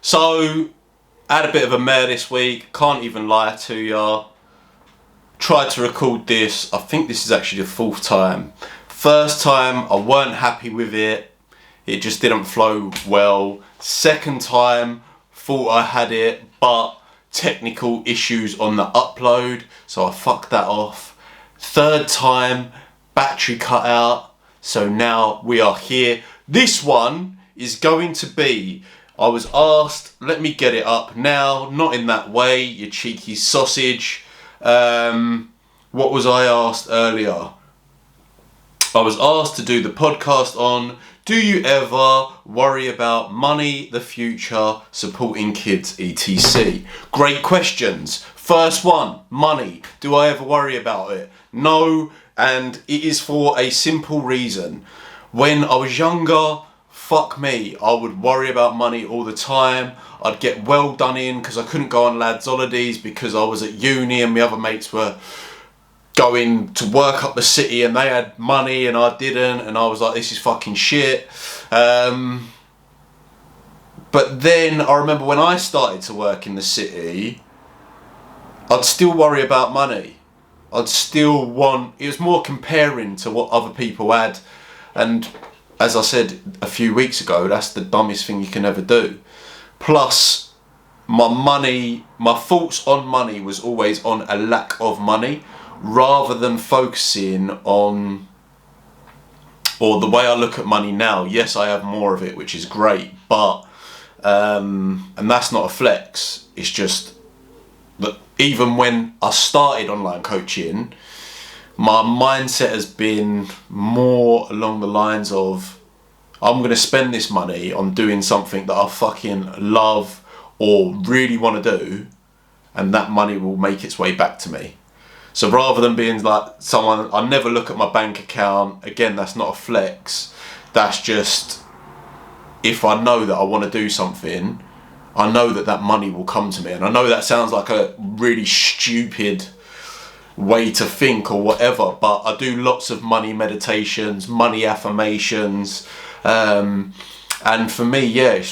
So, I had a bit of a mare this week, can't even lie to ya. Tried to record this, I think this is actually the fourth time. First time, I weren't happy with it. It just didn't flow well. Second time, thought I had it, but technical issues on the upload, so I fucked that off. Third time, battery cut out, so now we are here. This one is going to be, I was asked, let me get it up now, not in that way, you cheeky sausage. What was I asked earlier? I was asked to do the podcast on, do you ever worry about money, the future, supporting kids, etc. Great questions. First one, money. Do I ever worry about it? No, and it is for a simple reason. When I was younger, fuck me, I would worry about money all the time. I'd get well done in because I couldn't go on lads' holidays because I was at uni and my other mates were going to work up the city and they had money and I didn't, and I was like, this is fucking shit. But then I remember when I started to work in the city, I'd still worry about money. I'd still want, it was more comparing to what other people had, and as I said a few weeks ago, that's the dumbest thing you can ever do. Plus, my thoughts on money was always on a lack of money, rather than focusing on, or the way I look at money now, yes, I have more of it, which is great, but, and that's not a flex, it's just that even when I started online coaching, my mindset has been more along the lines of, I'm going to spend this money on doing something that I fucking love or really want to do, and that money will make its way back to me. So rather than being like someone, I never look at my bank account, again, that's not a flex, that's just, if I know that I want to do something, I know that that money will come to me. And I know that sounds like a really stupid way to think or whatever, but I do lots of money meditations, money affirmations, and for me, yeah,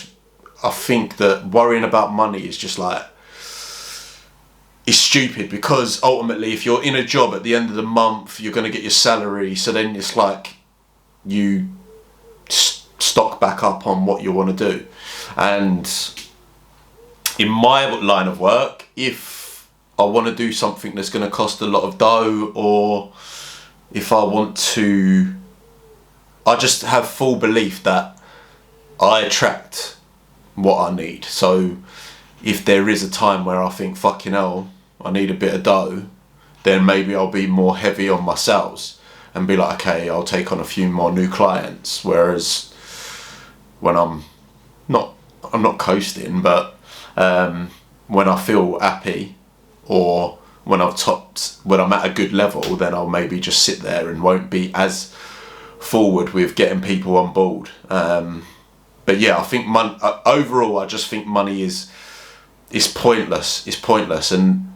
I think that worrying about money is just like, it's stupid, because ultimately if you're in a job at the end of the month, you're going to get your salary, so then it's like you stock back up on what you want to do. And in my line of work, if I want to do something that's going to cost a lot of dough, or if I want to, I just have full belief that I attract what I need. So if there is a time where I think, fucking hell, I need a bit of dough, then maybe I'll be more heavy on my sales and be like, okay, I'll take on a few more new clients. Whereas when I'm not coasting, but when I feel happy, or when I'm at a good level, then I'll maybe just sit there and won't be as forward with getting people on board. But yeah, I think overall, I just think money is pointless. It's pointless. And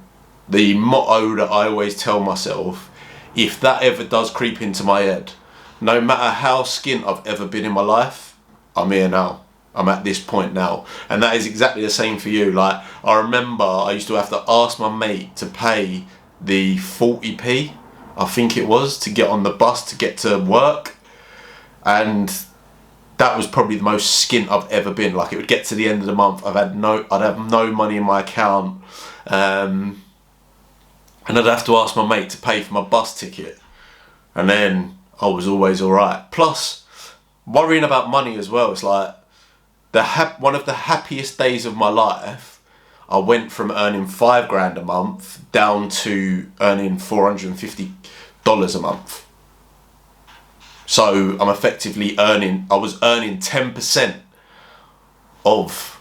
the motto that I always tell myself, if that ever does creep into my head, no matter how skint I've ever been in my life, I'm here now. I'm at this point now. And that is exactly the same for you. Like, I remember I used to have to ask my mate to pay the 40p, I think it was, to get on the bus to get to work. And that was probably the most skint I've ever been. Like, it would get to the end of the month, I'd have no money in my account, and I'd have to ask my mate to pay for my bus ticket, and then I was always alright. Plus, worrying about money as well, it's like, one of the happiest days of my life, I went from earning $5,000 a month down to earning $450 a month. So I'm effectively I was earning 10% of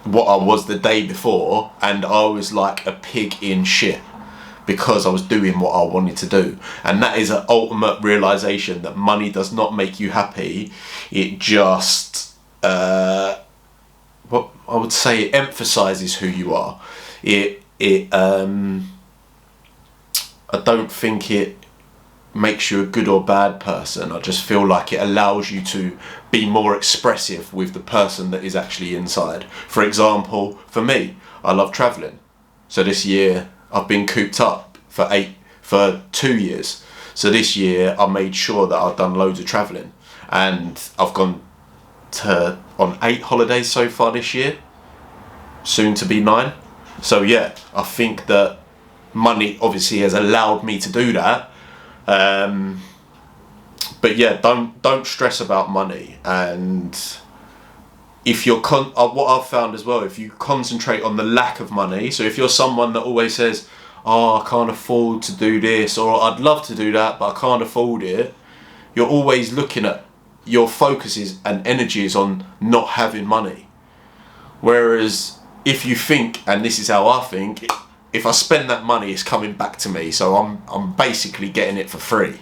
what I was the day before, and I was like a pig in shit because I was doing what I wanted to do. And that is an ultimate realization that money does not make you happy. It just, what I would say, it emphasizes who you are. I don't think it makes you a good or bad person. I just feel like it allows you to be more expressive with the person that is actually inside. For example, for me, I love travelling. So this year I've been cooped up for 2 years. So this year I made sure that I've done loads of travelling, and I've gone on 8 holidays so far this year, soon to be 9. So yeah, I think that money obviously has allowed me to do that. But yeah, don't stress about money. And if you're what I've found as well, if you concentrate on the lack of money, so if you're someone that always says, oh, I can't afford to do this, or I'd love to do that but I can't afford it, you're always looking at, your focus is and energy is on not having money. Whereas if you think, and this is how I think, if I spend that money, it's coming back to me, so I'm basically getting it for free,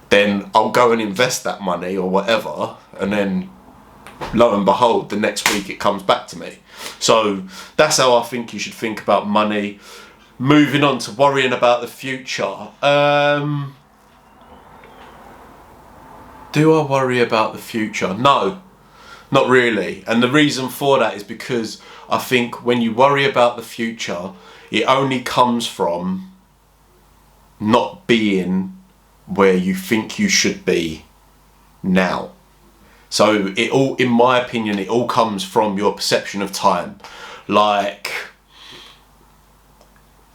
then I'll go and invest that money or whatever, and then lo and behold, the next week it comes back to me. So that's how I think you should think about money. Moving on to worrying about the future. Do I worry about the future? No, not really. And the reason for that is because I think when you worry about the future, it only comes from not being where you think you should be now. So it all, in my opinion, it all comes from your perception of time. Like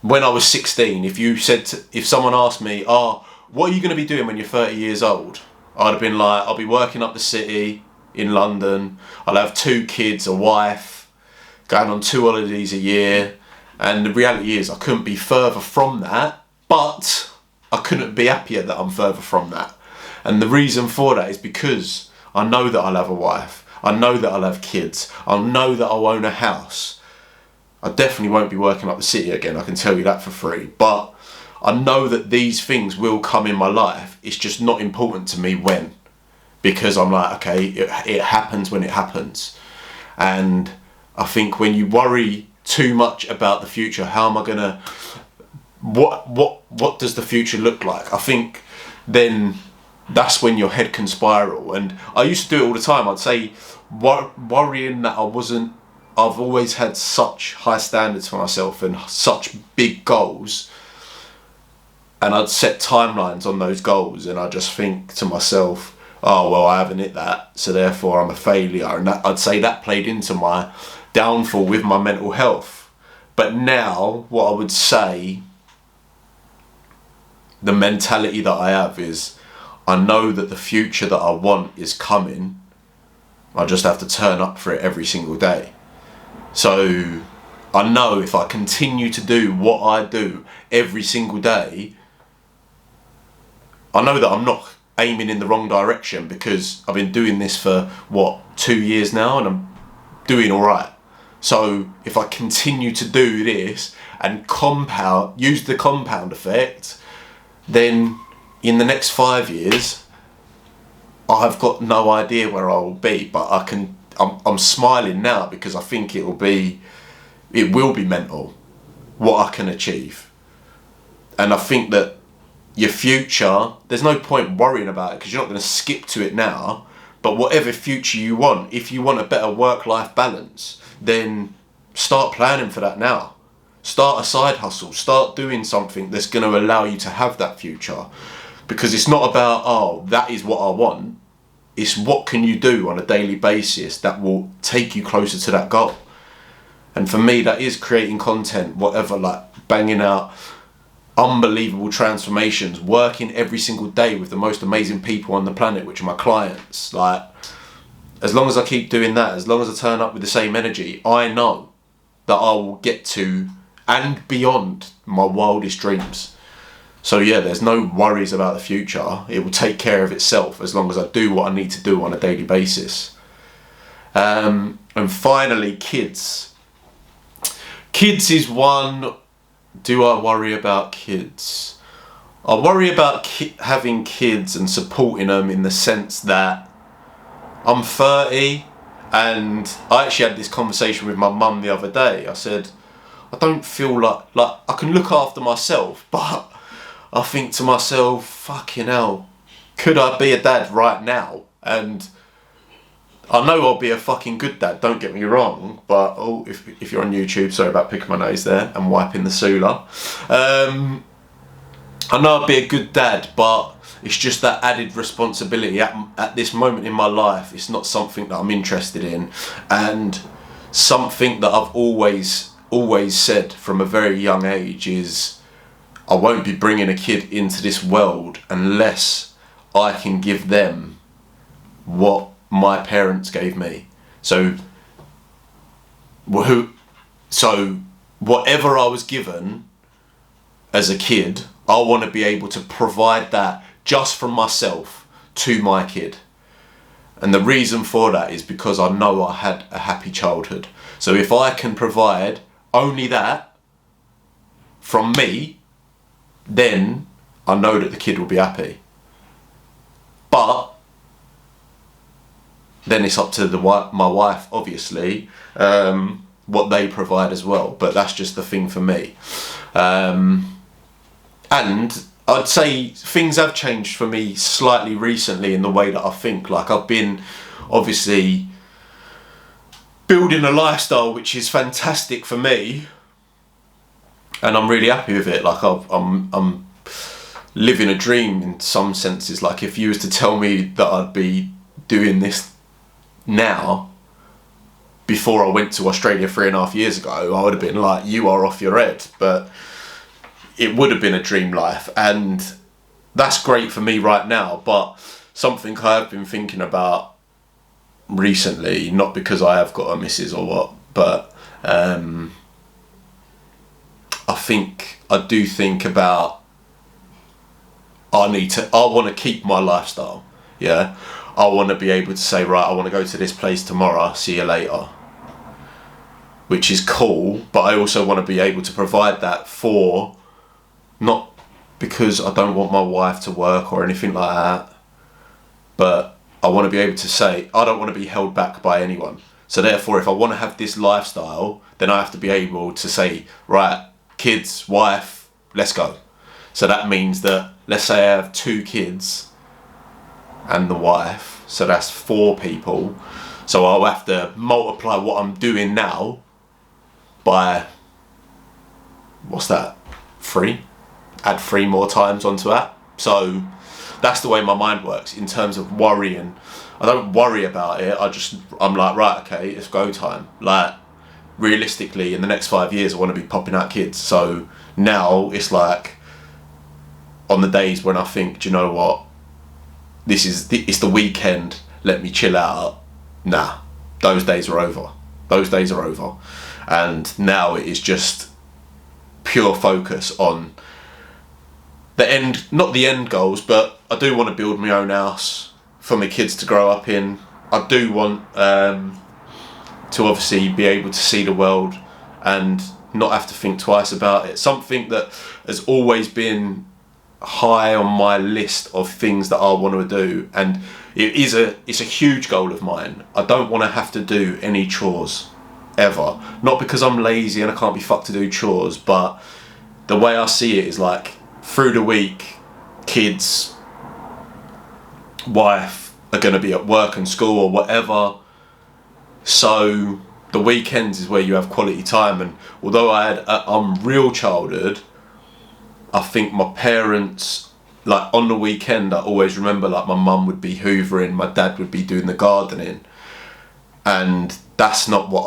when I was 16, if someone asked me, oh, what are you going to be doing when you're 30 years old? I'd have been like, I'll be working up the city in London. I'll have 2 kids, a wife, going on 2 holidays a year. And the reality is I couldn't be further from that, but I couldn't be happier that I'm further from that. And the reason for that is because I know that I'll have a wife. I know that I'll have kids. I know that I'll own a house. I definitely won't be working up the city again, I can tell you that for free. But I know that these things will come in my life. It's just not important to me when. Because I'm like, okay, it happens when it happens. And I think when you worry too much about the future, how am I gonna, what does the future look like? I think then that's when your head can spiral. And I used to do it all the time. I'd say worrying that I've always had such high standards for myself and such big goals, and I'd set timelines on those goals, and I just think to myself, oh well, I haven't hit that, so therefore I'm a failure. And that, I'd say that played into my downfall with my mental health. But now what I would say, the mentality that I have is, I know that the future that I want is coming. I just have to turn up for it every single day. So I know if I continue to do what I do every single day, I know that I'm not aiming in the wrong direction, because I've been doing this for 2 years now, and I'm doing all right. So if I continue to do this and use the compound effect, then in the next 5 years, I've got no idea where I will be, but I'm smiling now because I think it will be mental what I can achieve. And I think that your future, there's no point worrying about it because you're not going to skip to it now. But whatever future you want, if you want a better work-life balance, then start planning for that now. Start a side hustle. Start doing something that's going to allow you to have that future. Because it's not about, oh, that is what I want. It's what can you do on a daily basis that will take you closer to that goal. And for me, that is creating content, whatever, like banging out unbelievable transformations, working every single day with the most amazing people on the planet, which are my clients. Like, as long as I keep doing that, as long as I turn up with the same energy, I know that I will get to and beyond my wildest dreams. So yeah, there's no worries about the future. It will take care of itself as long as I do what I need to do on a daily basis. And finally, kids. Kids is one. Do I worry about kids? I worry about having kids and supporting them in the sense that I'm 30, and I actually had this conversation with my mum the other day. I said, I don't feel like I can look after myself, but I think to myself, fucking hell, could I be a dad right now? And I know I'll be a fucking good dad, don't get me wrong, but if you're on YouTube, sorry about picking my nose there and wiping the Sula. I know I'd be a good dad, but it's just that added responsibility at this moment in my life. It's not something that I'm interested in, and something that I've always said from a very young age is I won't be bringing a kid into this world unless I can give them what my parents gave me. So whatever I was given as a kid, I want to be able to provide that just from myself to my kid. And the reason for that is because I know I had a happy childhood. So if I can provide only that from me, then I know that the kid will be happy. But then it's up to my wife, obviously, what they provide as well. But that's just the thing for me. And I'd say things have changed for me slightly recently in the way that I think. Like, I've been obviously building a lifestyle which is fantastic for me, and I'm really happy with it. Like, I'm living a dream in some senses. Like, if you was to tell me that I'd be doing this now before I went to Australia 3.5 years ago, I would have been like, you are off your head. But it would have been a dream life, and that's great for me right now. But something I've been thinking about recently, not because I have got a missus or what, but I do think about I want to keep my lifestyle. Yeah, I want to be able to say, right, I want to go to this place tomorrow, see you later, which is cool. But I also want to be able to provide that for, not because I don't want my wife to work or anything like that, but I want to be able to say, I don't want to be held back by anyone. So therefore, if I want to have this lifestyle, then I have to be able to say, right, kids, wife, let's go. So that means that, let's say I have 2 kids and the wife, so that's 4 people. So I'll have to multiply what I'm doing now by, what's that, 3? Add 3 more times onto that. So that's the way my mind works in terms of worrying. I don't worry about it. I'm like, right, okay, it's go time. Like, realistically, in the next 5 years, I want to be popping out kids. So now it's like, on the days when I think, do you know what, it's the weekend, let me chill out. Nah, those days are over. And now it is just pure focus on the end, not the end goals, but I do want to build my own house for my kids to grow up in. I do want to obviously be able to see the world and not have to think twice about it. Something that has always been high on my list of things that I want to do, and it's a huge goal of mine. I don't want to have to do any chores ever. Not because I'm lazy and I can't be fucked to do chores, but the way I see it is like, through the week, kids, wife are going to be at work and school or whatever. So the weekends is where you have quality time. And although I had an unreal childhood, I think my parents, like, on the weekend, I always remember, like, my mum would be hoovering, my dad would be doing the gardening. And that's not what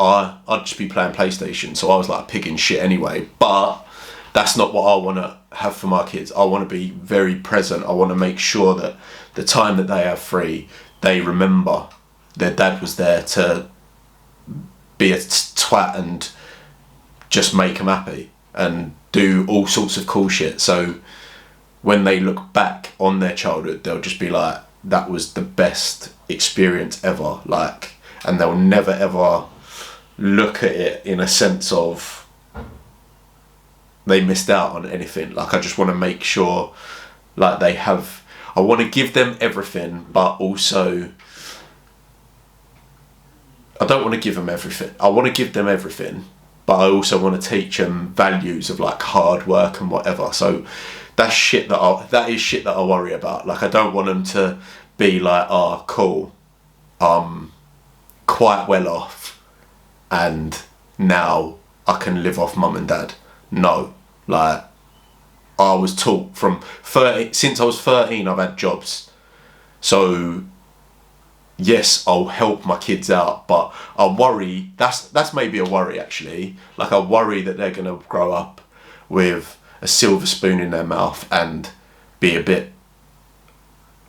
I'd just be playing PlayStation. So I was like a pig in shit anyway. But that's not what I want to have for my kids. I want to be very present. I want to make sure that the time that they have free, they remember their dad was there to be a twat and just make them happy and do all sorts of cool shit. So when they look back on their childhood, they'll just be like, that was the best experience ever. Like, and they'll never ever look at it in a sense of they missed out on anything. Like, I just want to make sure, like, I want to give them everything, but also I don't want to give them everything. I want to give them everything, but I also want to teach them values of, like, hard work and whatever. So that is shit that I worry about. Like, I don't want them to be like, oh, cool, quite well off, and now I can live off mum and dad. No, like, I was taught since I was 13, I've had jobs. So yes, I'll help my kids out, but I worry, that's maybe a worry actually. Like, I worry that they're gonna grow up with a silver spoon in their mouth and be a bit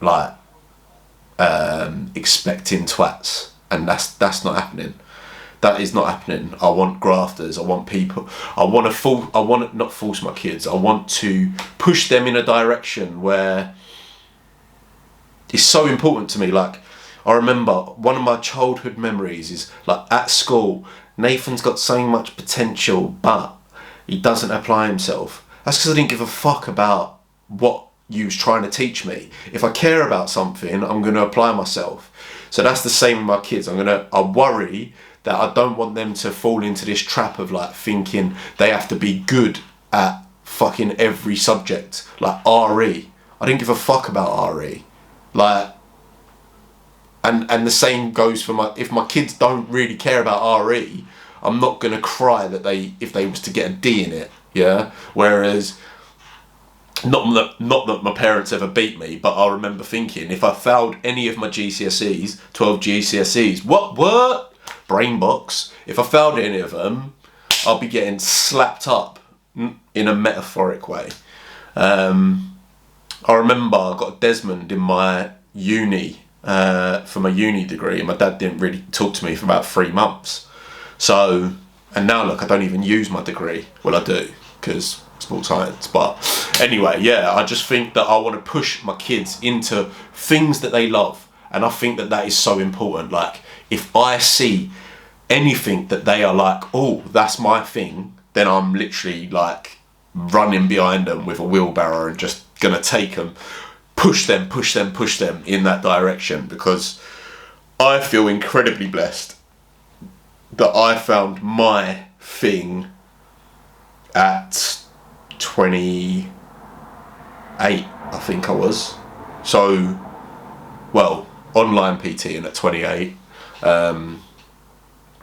like expecting twats, and that's not happening. That is not happening. I want grafters. I want people. I want to not force my kids. I want to push them in a direction where it's so important to me. Like, I remember one of my childhood memories is like at school, Nathan's got so much potential, but he doesn't apply himself. That's because I didn't give a fuck about what you was trying to teach me. If I care about something, I'm going to apply myself. So that's the same with my kids. I worry that I don't want them to fall into this trap of like thinking they have to be good at fucking every subject. Like RE. I didn't give a fuck about RE. Like, and the same goes for if my kids don't really care about RE, I'm not gonna cry that if they was to get a D in it, yeah? Whereas, not that my parents ever beat me, but I remember thinking, if I failed any of my GCSEs, 12 GCSEs, what? Brain box. If I failed any of them, I'll be getting slapped up in a metaphoric way. I remember I got a Desmond in my uni, for my uni degree, and my dad didn't really talk to me for about 3 months. So, and now look, I don't even use my degree. Well, I do, because sports science. But anyway, yeah, I just think that I want to push my kids into things that they love. And I think that is so important. Like, if I see anything that they are like, oh, that's my thing, then I'm literally like running behind them with a wheelbarrow and just gonna take them, push them in that direction, because I feel incredibly blessed that I found my thing at 28, I think I was. So, well, online PTing at 28,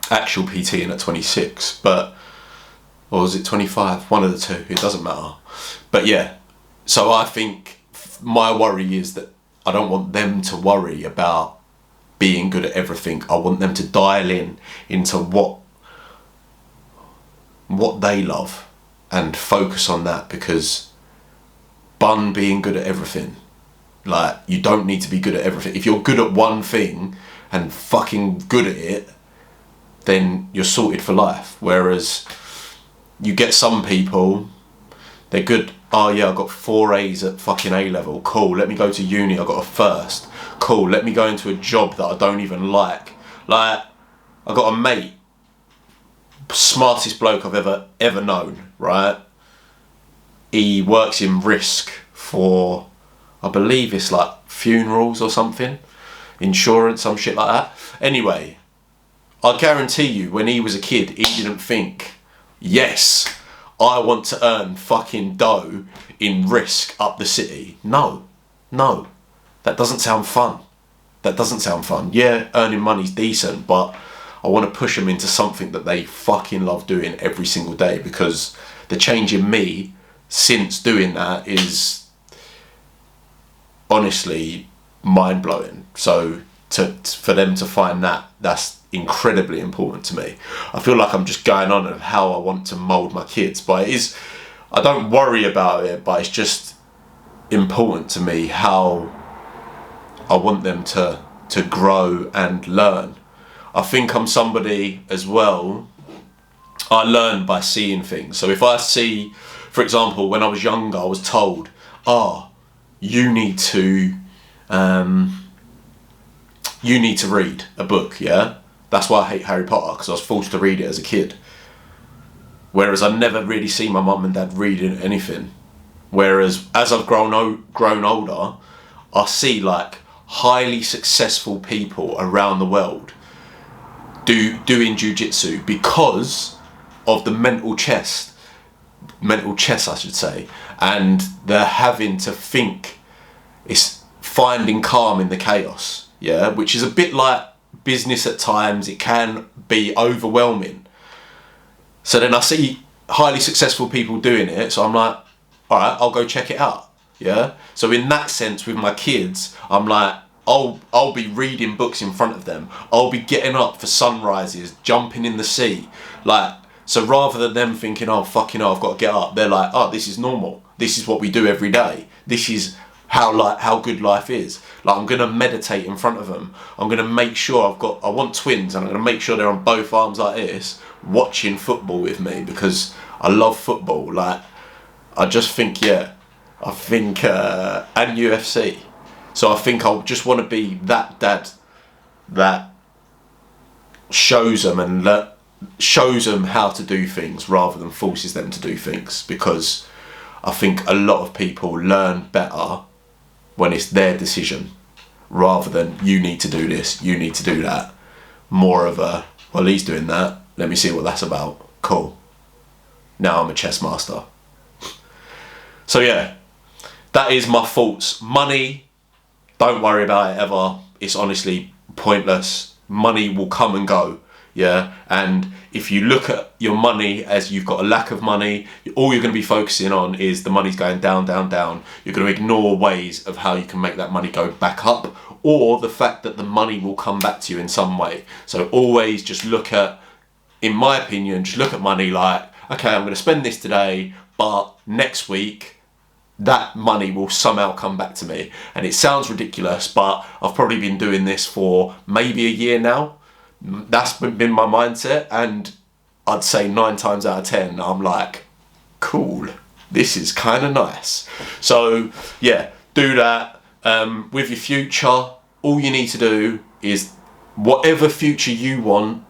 actual PTing at 26, or was it 25? One of the two, it doesn't matter. But yeah, so I think my worry is that I don't want them to worry about being good at everything. I want them to dial into what they love and focus on that, because bun being good at everything. Like, you don't need to be good at everything. If you're good at one thing and fucking good at it, then you're sorted for life. Whereas you get some people, they're good. Oh yeah, I got 4 A's at fucking A level. Cool. Let me go to uni. I got a first. Cool. Let me go into a job that I don't even like. Like, I got a mate, smartest bloke I've ever known. Right. He works in risk for, I believe it's like funerals or something, insurance, some shit like that. Anyway, I guarantee you, when he was a kid, he didn't think, yes, I want to earn fucking dough in risk up the city. No, that doesn't sound fun. Yeah, earning money's decent, but I want to push them into something that they fucking love doing every single day, because the change in me since doing that is honestly mind-blowing. So for them to find that's incredibly important to me. I feel like I'm just going on of how I want to mould my kids, but I don't worry about it, but it's just important to me how I want them to grow and learn. I think I'm somebody as well, I learn by seeing things. So if I see, for example, when I was younger, I was told, you need to read a book, yeah? That's why I hate Harry Potter, because I was forced to read it as a kid. Whereas I never really see my mum and dad reading anything. Whereas as I've grown older, I see like highly successful people around the world doing jiu-jitsu because of the mental chess mental chess, I should say, and they're having to think. It's finding calm in the chaos, yeah, which is a bit like business at times. It can be overwhelming. So then I see highly successful people doing it, so I'm like, all right, I'll go check it out, yeah. So in that sense, with my kids, I'm like, I'll be reading books in front of them. I'll be getting up for sunrises, jumping in the sea, like. So rather than them thinking, oh fucking hell, I've got to get up, they're like, oh, this is normal. This is what we do every day. This is how good life is. Like, I'm gonna meditate in front of them. I'm gonna make sure I want twins, and I'm gonna make sure they're on both arms like this, watching football with me, because I love football. Like, I just think, and UFC. So I think I'll just want to be that dad that shows them how to do things rather than forces them to do things, because I think a lot of people learn better when it's their decision rather than you need to do this, you need to do that. More of a, well, he's doing that, let me see what that's about. Cool. Now I'm a chess master. So yeah, that is my thoughts. Money, don't worry about it ever. It's honestly pointless. Money will come and go. Yeah, and if you look at your money as you've got a lack of money, all you're going to be focusing on is the money's going down, down, down. You're going to ignore ways of how you can make that money go back up, or the fact that the money will come back to you in some way. So always just look at, in my opinion, just look at money like, okay, I'm going to spend this today, but next week, that money will somehow come back to me. And it sounds ridiculous, but I've probably been doing this for maybe a year now. That's been my mindset, and I'd say 9 times out of 10 I'm like, cool, this is kind of nice. So yeah, do that. With your future, all you need to do is whatever future you want,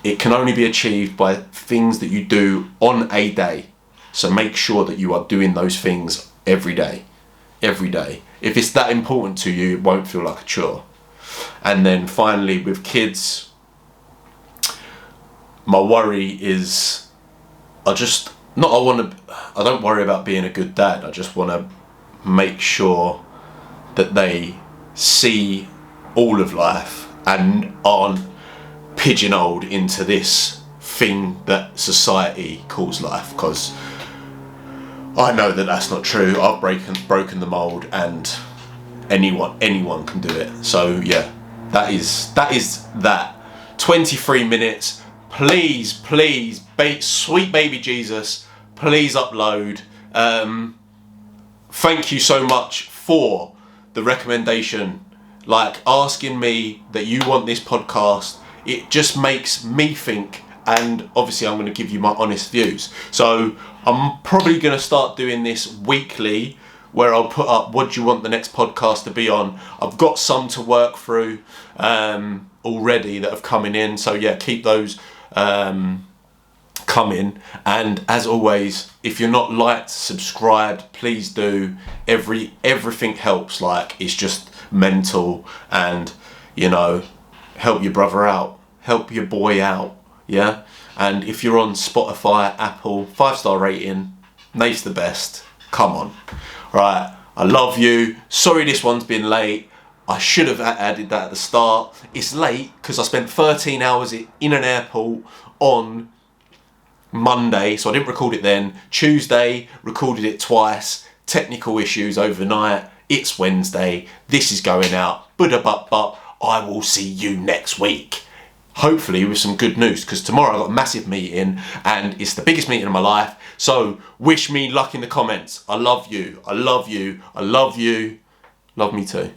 it can only be achieved by things that you do on a day. So make sure that you are doing those things every day. If it's that important to you, it won't feel like a chore. And then finally, with kids, my worry is, I don't worry about being a good dad. I just want to make sure that they see all of life and aren't pigeonholed into this thing that society calls life, because I know that that's not true. I've broken the mold, and anyone can do it. So yeah, that is that. 23 minutes. Please, sweet baby Jesus, please upload. Thank you so much for the recommendation. Like, asking me that you want this podcast, it just makes me think, and obviously I'm going to give you my honest views. So I'm probably going to start doing this weekly, where I'll put up, what do you want the next podcast to be on? I've got some to work through already that have coming in. So yeah, keep those coming. And as always, if you're not liked, subscribed, please do. Everything helps. Like, it's just mental, and help your brother out, help your boy out, yeah. And if you're on Spotify, Apple, 5-star rating, Nate's the best. Come on. Right, I love you. Sorry this one's been late. I should have added that at the start. It's late because I spent 13 hours in an airport on Monday, so I didn't record it then. Tuesday, recorded it twice. Technical issues overnight. It's Wednesday. This is going out. But I will see you next week. Hopefully with some good news, because tomorrow I've got a massive meeting, and it's the biggest meeting of my life. So wish me luck in the comments. I love you. I love you. I love you. Love me too.